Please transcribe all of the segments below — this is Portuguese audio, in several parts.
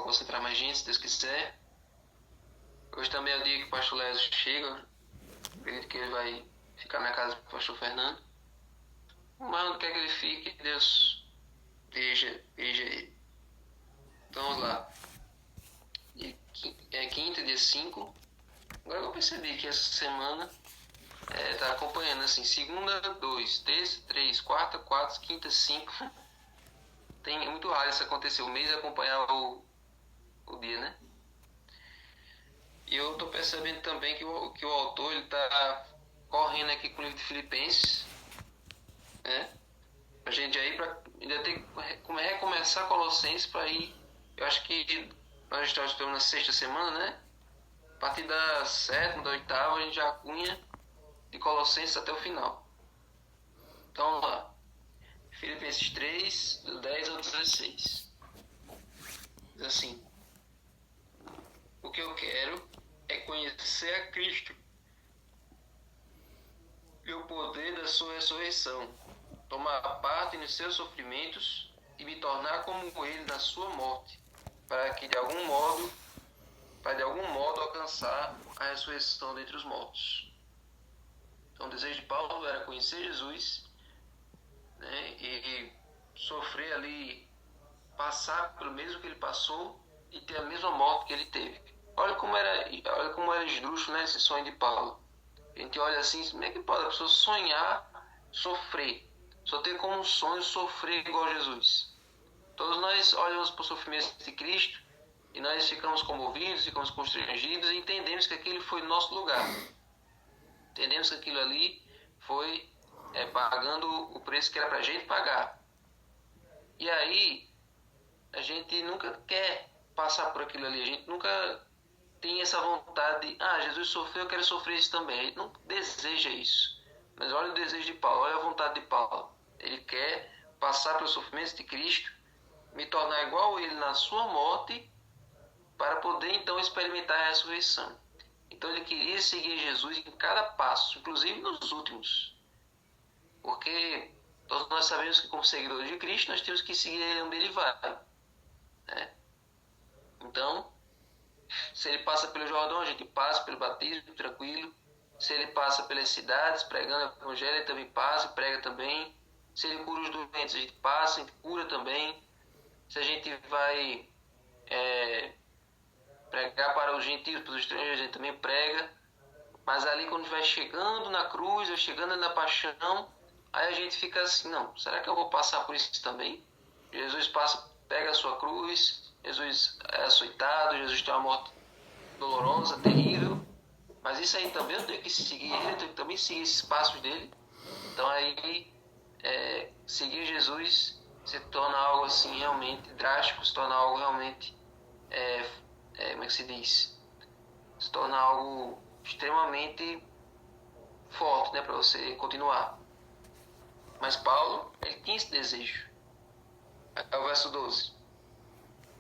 concentrar mais gente, se Deus quiser. Hoje também é o dia que o pastor Léo chega. Acredito que ele vai ficar na casa do pastor Fernando. Mas onde quer que ele fique, Deus veja ele. Então vamos lá. É quinta, dia 5. Agora eu percebi que essa semana tá acompanhando assim, segunda 2, terça 3, quarta 4, quinta 5. É muito raro isso acontecer, o mês acompanhar o dia, né? E eu tô percebendo também que o autor ele tá correndo aqui com o livro de Filipenses, né? A gente aí ainda tem que recomeçar Colossenses para ir. Eu acho que nós estamos na sexta semana, né? A partir da sétima, da oitava, a gente já cunha de Colossenses até o final. Então vamos lá. Filipenses 3, do 10 ao 16. Diz assim: o que eu quero é conhecer a Cristo e o poder da sua ressurreição, tomar parte nos seus sofrimentos e me tornar como ele na sua morte, para de algum modo alcançar a ressurreição dentre os mortos. Então o desejo de Paulo era conhecer Jesus, né, e sofrer ali, passar pelo mesmo que ele passou e ter a mesma morte que ele teve. Olha como era esdrúxulo, né, esse sonho de Paulo. A gente olha assim, como é que pode a pessoa sonhar, sofrer? Só ter como um sonho sofrer igual a Jesus. Todos nós olhamos para o sofrimento de Cristo e nós ficamos comovidos, ficamos constrangidos e entendemos que aquilo foi nosso lugar. Entendemos que aquilo ali foi pagando o preço que era para a gente pagar. E aí, a gente nunca quer passar por aquilo ali. A gente nunca tem essa vontade de, Jesus sofreu, eu quero sofrer isso também. A gente não deseja isso. Mas olha o desejo de Paulo, olha a vontade de Paulo. Ele quer passar pelos sofrimentos de Cristo, me tornar igual a ele na sua morte, para poder então experimentar a ressurreição. Então ele queria seguir Jesus em cada passo, inclusive nos últimos. Porque todos nós sabemos que como seguidores de Cristo, nós temos que seguir ele onde ele vai, né? Então, se ele passa pelo Jordão, a gente passa pelo batismo, tranquilo. Se ele passa pelas cidades, pregando o evangelho, ele também passa e prega também. Se ele cura os doentes, a gente passa e cura também. Se a gente vai pregar para os gentios, para os estrangeiros, a gente também prega. Mas ali quando vai chegando na cruz, vai chegando na paixão, aí a gente fica assim, não, será que eu vou passar por isso também? Jesus pega a sua cruz, Jesus é açoitado, Jesus tem uma morte dolorosa, terrível, mas isso aí também eu tenho que seguir ele, eu tenho que também seguir esses passos dele. Então aí seguir Jesus se torna algo assim realmente drástico, se torna algo realmente como é que se diz? Se torna algo extremamente forte, né, para você continuar. Mas Paulo, ele tinha esse desejo. É o verso 12.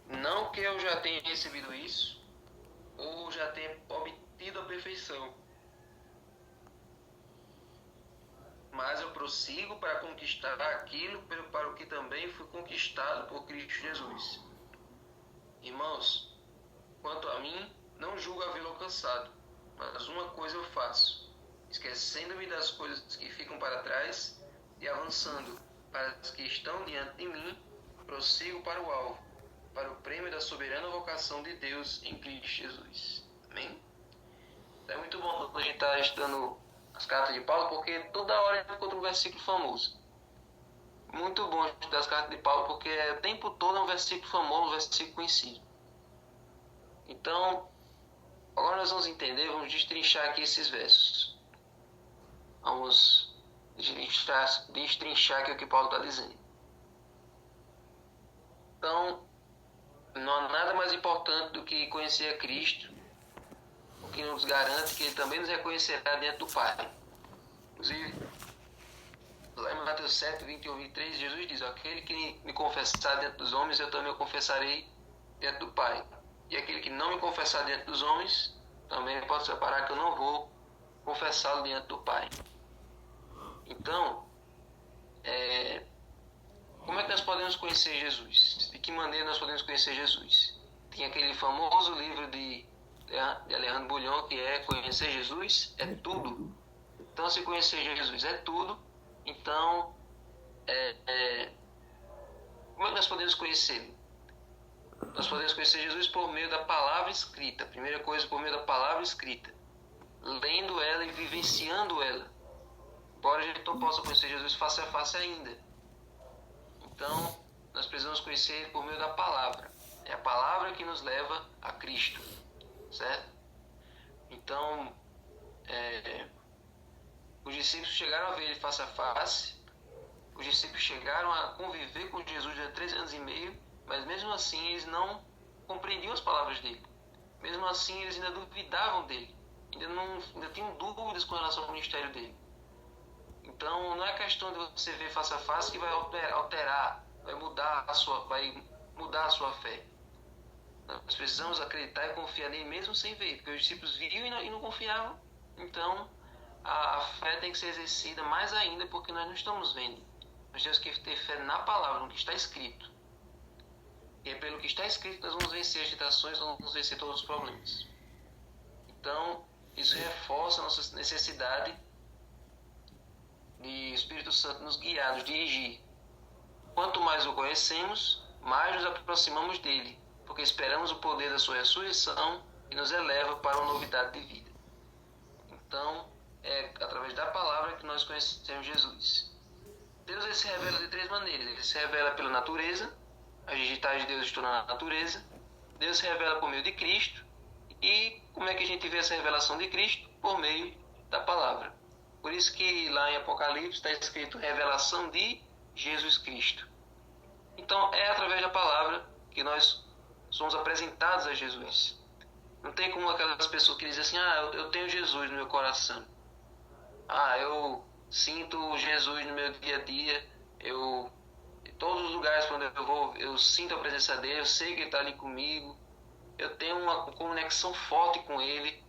Não que eu já tenha recebido isso, ou já tenha obtido a perfeição, mas eu prossigo para conquistar aquilo para o que também fui conquistado por Cristo Jesus. Irmãos, quanto a mim, não julgo havê-lo alcançado, mas uma coisa eu faço, esquecendo-me das coisas que ficam para trás e avançando para as que estão diante de mim, prossigo para o alvo, para o prêmio da soberana vocação de Deus em Cristo Jesus. Amém? Então é muito bom quando a gente está estudando as cartas de Paulo, porque toda hora a gente encontra um versículo famoso. Muito bom estudar as cartas de Paulo, porque o tempo todo é um versículo famoso, um versículo conhecido. Então, agora nós vamos entender, vamos destrinchar aqui esses versos. Vamos destrinchar aqui o que Paulo está dizendo. Então, não há nada mais importante do que conhecer a Cristo, o que nos garante que Ele também nos reconhecerá diante do Pai. Inclusive, lá em Mateus 7, 21 e 23, Jesus diz: aquele que me confessar diante dos homens, eu também o confessarei diante do Pai. E aquele que não me confessar diante dos homens, também pode separar que eu não vou confessá-lo diante do Pai. Então, como é que nós podemos conhecer Jesus? De que maneira nós podemos conhecer Jesus? Tinha aquele famoso livro de Alejandro Bulhon, que é Conhecer Jesus é Tudo. Então, se conhecer Jesus é tudo, então, como é que nós podemos conhecê-lo? Nós podemos conhecer Jesus por meio da palavra escrita. Primeira coisa, por meio da palavra escrita. Lendo ela e vivenciando ela. Embora a gente não possa conhecer Jesus face a face ainda. Então, nós precisamos conhecer ele por meio da palavra. É a palavra que nos leva a Cristo. Certo? Então, os discípulos chegaram a ver ele face a face. Os discípulos chegaram a conviver com Jesus durante 3 anos e meio. Mas mesmo assim, eles não compreendiam as palavras dele. Mesmo assim, eles ainda duvidavam dele. Ainda tinham dúvidas com relação ao ministério dele. Então, não é questão de você ver face a face que vai alterar, vai mudar a sua fé. Nós precisamos acreditar e confiar nele mesmo sem ver, porque os discípulos viram e não confiavam. Então, a fé tem que ser exercida mais ainda, porque nós não estamos vendo. Nós temos que ter fé na palavra, no que está escrito. E é pelo que está escrito que nós vamos vencer as tentações, vamos vencer todos os problemas. Então, isso reforça a nossa necessidade de o Espírito Santo nos guiar, nos dirigir. Quanto mais o conhecemos, mais nos aproximamos dele, porque esperamos o poder da sua ressurreição e nos eleva para uma novidade de vida. Então, é através da palavra que nós conhecemos Jesus. Deus ele se revela de 3 maneiras. Ele se revela pela natureza, as digitais de Deus estão na natureza. Deus se revela por meio de Cristo. E como é que a gente vê essa revelação de Cristo? Por meio da palavra. Por isso que lá em Apocalipse está escrito revelação de Jesus Cristo. Então é através da palavra que nós somos apresentados a Jesus. Não tem como aquelas pessoas que dizem assim, eu tenho Jesus no meu coração. Eu sinto Jesus no meu dia a dia. Em todos os lugares para onde eu vou, eu sinto a presença dele, eu sei que ele está ali comigo. Eu tenho uma conexão forte com ele.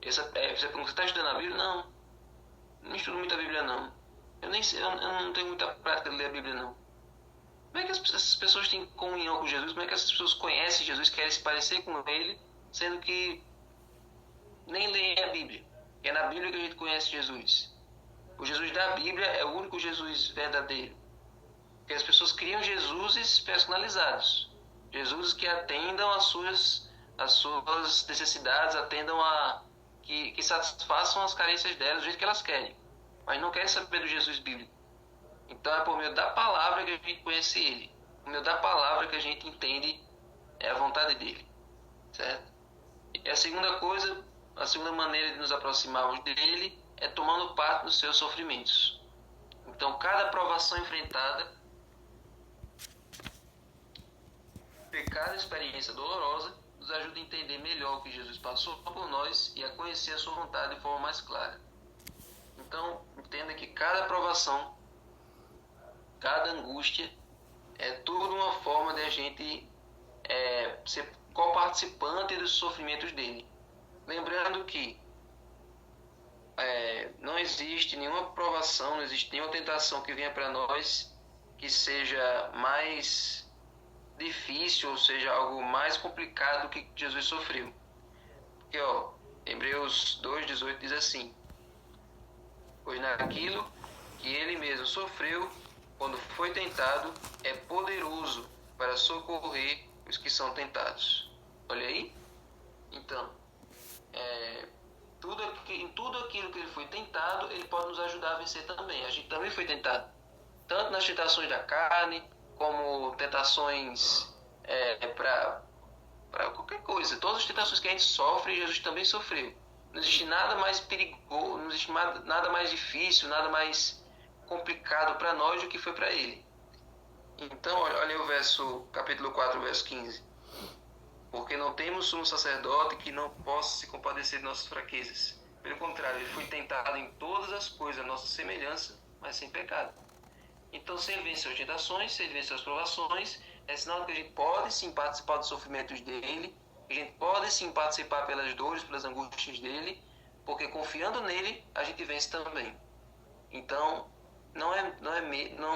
Você está estudando a Bíblia? Não estudo muito a Bíblia, não. Eu não tenho muita prática de ler a Bíblia, não. Como é que essas pessoas têm comunhão com Jesus? Como é que essas pessoas conhecem Jesus, querem se parecer com ele, sendo que nem leem a Bíblia? É na Bíblia que a gente conhece Jesus. O Jesus da Bíblia é o único Jesus verdadeiro. Porque as pessoas criam Jesuses personalizados. Jesus que atendam às suas necessidades, atendam que satisfaçam as carências delas do jeito que elas querem. Mas não querem saber do Jesus bíblico. Então é por meio da palavra que a gente conhece ele. Por meio da palavra que a gente entende a vontade dele. Certo? E a segunda maneira de nos aproximarmos dele é tomando parte nos seus sofrimentos. Então cada provação enfrentada, cada experiência dolorosa, nos ajuda a entender melhor o que Jesus passou por nós e a conhecer a sua vontade de forma mais clara. Então, entenda que cada provação, cada angústia, é tudo uma forma de a gente ser co-participante dos sofrimentos dele. Lembrando que não existe nenhuma provação, não existe nenhuma tentação que venha para nós que seja mais difícil, ou seja, algo mais complicado do que Jesus sofreu. Porque, Hebreus 2,18 diz assim: pois naquilo que ele mesmo sofreu, quando foi tentado, é poderoso para socorrer os que são tentados. Olha aí. Então, em tudo aquilo que ele foi tentado, ele pode nos ajudar a vencer também. A gente também foi tentado. Tanto nas tentações da carne, como tentações para qualquer coisa. Todas as tentações que a gente sofre, Jesus também sofreu. Não existe nada mais perigoso, não existe nada mais difícil, nada mais complicado para nós do que foi para ele. Então, olha o capítulo 4, verso 15. Porque não temos sumo sacerdote que não possa se compadecer de nossas fraquezas. Pelo contrário, ele foi tentado em todas as coisas, a nossa semelhança, mas sem pecado. Então, se ele venceu as tentações, se ele venceu as provações, é sinal que a gente pode sim participar dos sofrimentos dele, a gente pode sim participar pelas dores, pelas angústias dele, porque confiando nele, a gente vence também. Então, não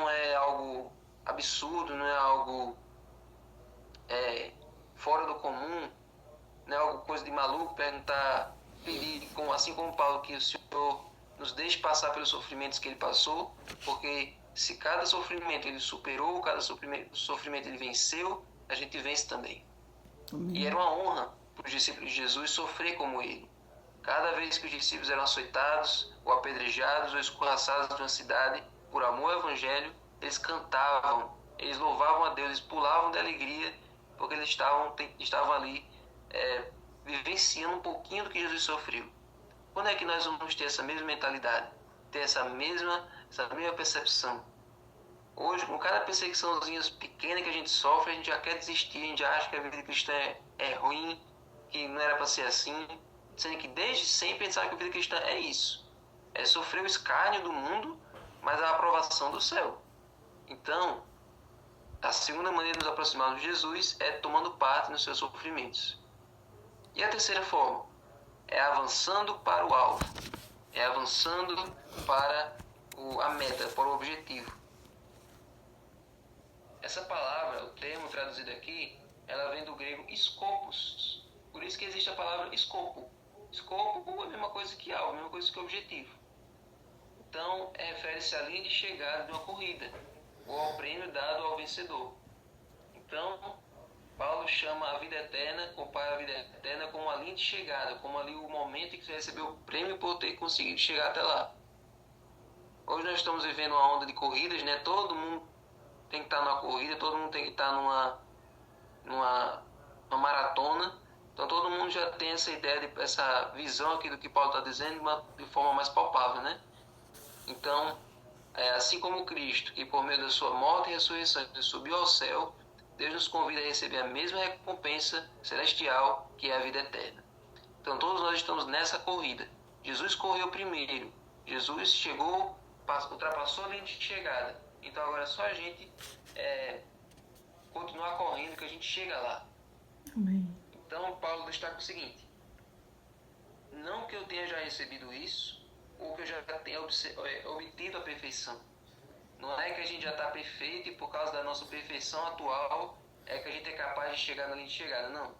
é algo absurdo, não é algo fora do comum, não é alguma coisa de maluco perguntar, pedir, assim como Paulo, que o Senhor nos deixe passar pelos sofrimentos que ele passou, porque se cada sofrimento ele superou, cada sofrimento ele venceu, a gente vence também. Amém. E era uma honra para os discípulos de Jesus sofrer como ele. Cada vez que os discípulos eram açoitados, ou apedrejados, ou escorraçados de uma cidade, por amor ao Evangelho, eles cantavam, eles louvavam a Deus, eles pulavam de alegria, porque eles estavam ali vivenciando um pouquinho do que Jesus sofreu. Quando é que nós vamos ter essa mesma mentalidade? Ter essa mesma percepção? Hoje, com cada perseguiçãozinha pequena que a gente sofre, a gente já quer desistir, a gente já acha que a vida cristã é ruim, que não era para ser assim, sendo que desde sempre a gente sabe que a vida cristã é isso. É sofrer o escárnio do mundo, mas a aprovação do céu. Então, a segunda maneira de nos aproximarmos de Jesus é tomando parte nos seus sofrimentos. E a terceira forma é avançando para o alvo, é avançando para a meta, para o objetivo. Essa palavra, o termo traduzido aqui, ela vem do grego skopos. Por isso que existe a palavra escopo. Escopo é a mesma coisa que alvo, a mesma coisa que objetivo. Então, refere-se à linha de chegada de uma corrida, ou ao prêmio dado ao vencedor. Então, Paulo chama a vida eterna, compara a vida eterna como a linha de chegada, como ali o momento em que você recebeu o prêmio por ter conseguido chegar até lá. Hoje nós estamos vivendo uma onda de corridas, né? Todo mundo tem que estar numa corrida, todo mundo tem que estar numa maratona. Então todo mundo já tem essa ideia, essa visão aqui do que Paulo está dizendo de forma mais palpável, né? Então, assim como Cristo, que por meio da sua morte e ressurreição subiu ao céu, Deus nos convida a receber a mesma recompensa celestial, que é a vida eterna. Então todos nós estamos nessa corrida. Jesus correu primeiro. Jesus chegou, ultrapassou a linha de chegada. Então agora é só a gente continuar correndo que a gente chega lá. Amém. Então Paulo destaca o seguinte: não que eu tenha já recebido isso, ou que eu já tenha obtido a perfeição. Não é que a gente já está perfeito e por causa da nossa perfeição atual é que a gente é capaz de chegar na linha de chegada. Não.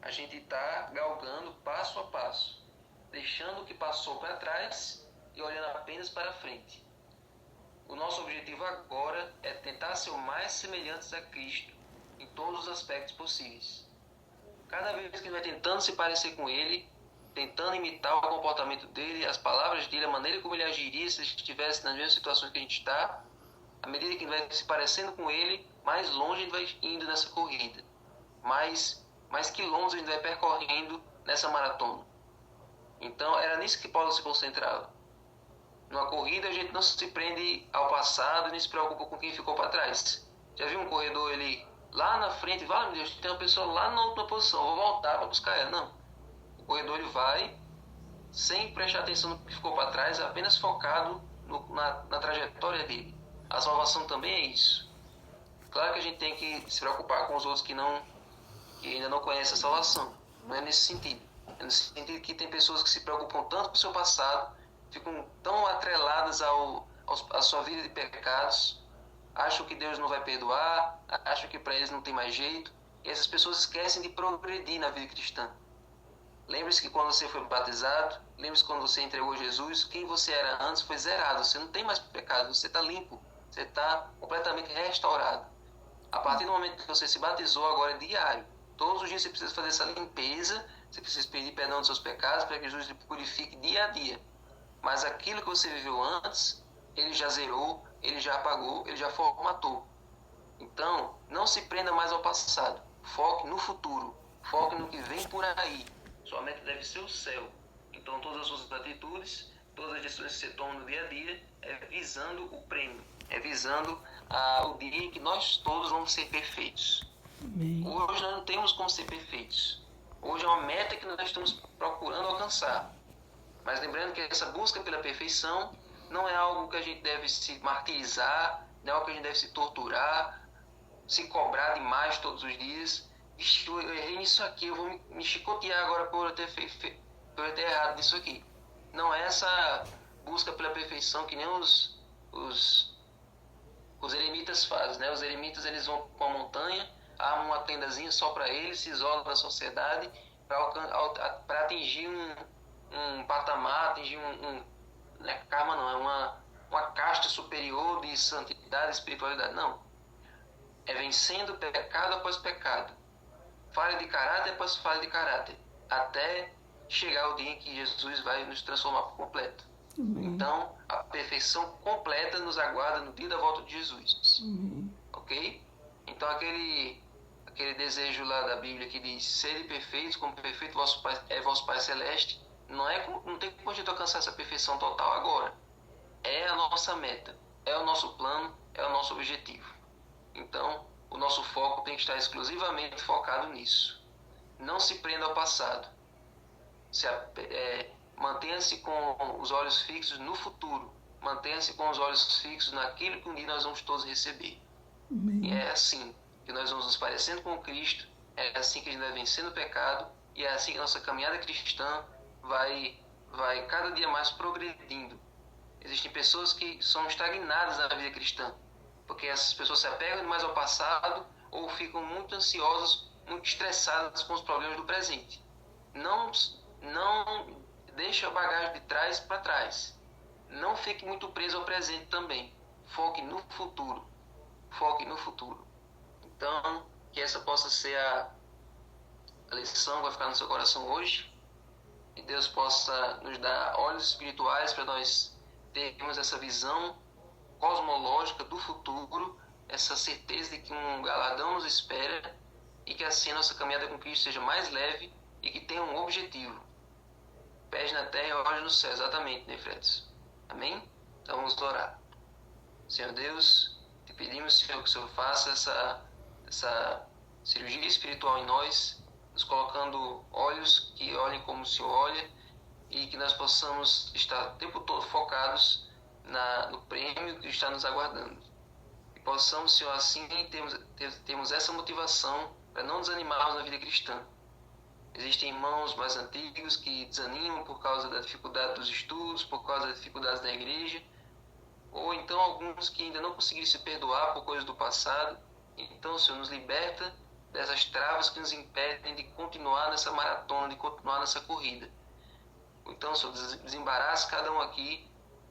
A gente está galgando passo a passo, deixando o que passou para trás e olhando apenas para frente. O nosso objetivo agora é tentar ser o mais semelhantes a Cristo em todos os aspectos possíveis. Cada vez que a gente vai tentando se parecer com Ele, tentando imitar o comportamento dele, as palavras dele, a maneira como ele agiria se estivesse nas mesmas situações que a gente está, à medida que a gente vai se parecendo com ele, mais longe a gente vai indo nessa corrida, mais quilômetros a gente vai percorrendo nessa maratona. Então era nisso que Paulo se concentrava. Numa corrida a gente não se prende ao passado e nem se preocupa com quem ficou para trás. Já viu um corredor ele lá na frente, vale meu Deus, tem uma pessoa lá na última posição, vou voltar para buscar ela. Não. O corredor ele vai sem prestar atenção no que ficou para trás, apenas focado na trajetória dele. A salvação também é isso. Claro que a gente tem que se preocupar com os outros que ainda não conhecem a salvação. Não é nesse sentido. É nesse sentido que tem pessoas que se preocupam tanto com o seu passado, ficam tão atreladas à sua vida de pecados, acham que Deus não vai perdoar, acham que para eles não tem mais jeito, e essas pessoas esquecem de progredir na vida cristã. Lembre-se que quando você foi batizado, lembre-se que quando você entregou Jesus, quem você era antes foi zerado. Você não tem mais pecado, você está limpo, você está completamente restaurado. A partir do momento que você se batizou, agora é diário. Todos os dias você precisa fazer essa limpeza, você precisa pedir perdão dos seus pecados para que Jesus lhe purifique dia a dia. Mas aquilo que você viveu antes, ele já zerou, ele já apagou, ele já formatou. Então, não se prenda mais ao passado. Foque no futuro, foque no que vem por aí. Sua meta deve ser o céu. Então todas as suas atitudes, todas as decisões que você toma no dia a dia é visando o prêmio, é visando o dia em que nós todos vamos ser perfeitos. Amém. Hoje nós não temos como ser perfeitos. Hoje é uma meta que nós estamos procurando alcançar. Mas lembrando que essa busca pela perfeição não é algo que a gente deve se martirizar, não é algo que a gente deve se torturar, se cobrar demais todos os dias. Eu errei nisso aqui, eu vou me chicotear agora por eu ter errado nisso aqui. Não é essa busca pela perfeição que nem os eremitas fazem, né? Os eremitas eles vão para uma montanha, arma uma tendazinha só para ele, se isola da sociedade para atingir um patamar, atingir não é karma não, é uma casta superior de santidade, espiritualidade. Não. É vencendo pecado após pecado, falha de caráter após falha de caráter, até chegar o dia em que Jesus vai nos transformar por completo. Então, a perfeição completa nos aguarda no dia da volta de Jesus. Ok? Então, aquele desejo lá da Bíblia que diz: sede perfeitos, como perfeito vosso Pai, é vosso Pai Celeste, não tem como a gente alcançar essa perfeição total agora. É a nossa meta, é o nosso plano, é o nosso objetivo. Então, o nosso foco tem que estar exclusivamente focado nisso. Não se prenda ao passado. Mantenha-se com os olhos fixos no futuro. Mantenha-se com os olhos fixos naquilo que um dia nós vamos todos receber. E é assim que nós vamos nos parecendo com Cristo, é assim que a gente vai vencendo o pecado, e é assim que a nossa caminhada cristã vai cada dia mais progredindo. Existem pessoas que são estagnadas na vida cristã, porque essas pessoas se apegam demais ao passado ou ficam muito ansiosas, muito estressadas com os problemas do presente. Não deixe a bagagem de trás para trás. Não fique muito preso ao presente também. Foque no futuro. Foque no futuro. Então, que essa possa ser a lição que vai ficar no seu coração hoje. Que Deus possa nos dar olhos espirituais para nós termos essa visão cosmológica do futuro, essa certeza de que um galardão nos espera, e que assim a nossa caminhada com Cristo seja mais leve e que tenha um objetivo. Pés na terra e olhos no céu, exatamente, Nefretes. Amém? Então vamos orar. Senhor Deus, te pedimos, Senhor, que o Senhor faça essa cirurgia espiritual em nós, nos colocando olhos que olhem como o Senhor olha, e que nós possamos estar o tempo todo focados no prêmio que está nos aguardando. E possamos, Senhor, assim termos essa motivação para não desanimarmos na vida cristã. Existem irmãos mais antigos que desanimam por causa da dificuldade dos estudos, por causa das dificuldades da igreja, ou então alguns que ainda não conseguiram se perdoar por coisas do passado. Então, Senhor, nos liberta dessas travas que nos impedem de continuar nessa maratona, de continuar nessa corrida. Então, Senhor, desembaraça cada um aqui,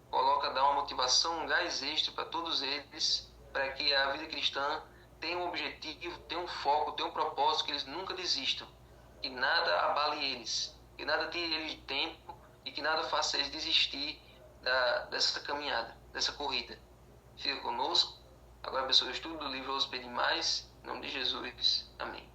dá uma motivação, um gás extra para todos eles, para que a vida cristã tenha um objetivo, tenha um foco, tenha um propósito, que eles nunca desistam, que nada abale eles, que nada tire eles de tempo e que nada faça eles desistir dessa caminhada, dessa corrida. Fica conosco. Agora abençoe o estudo do livro Os Pedimais. Em nome de Jesus. Amém.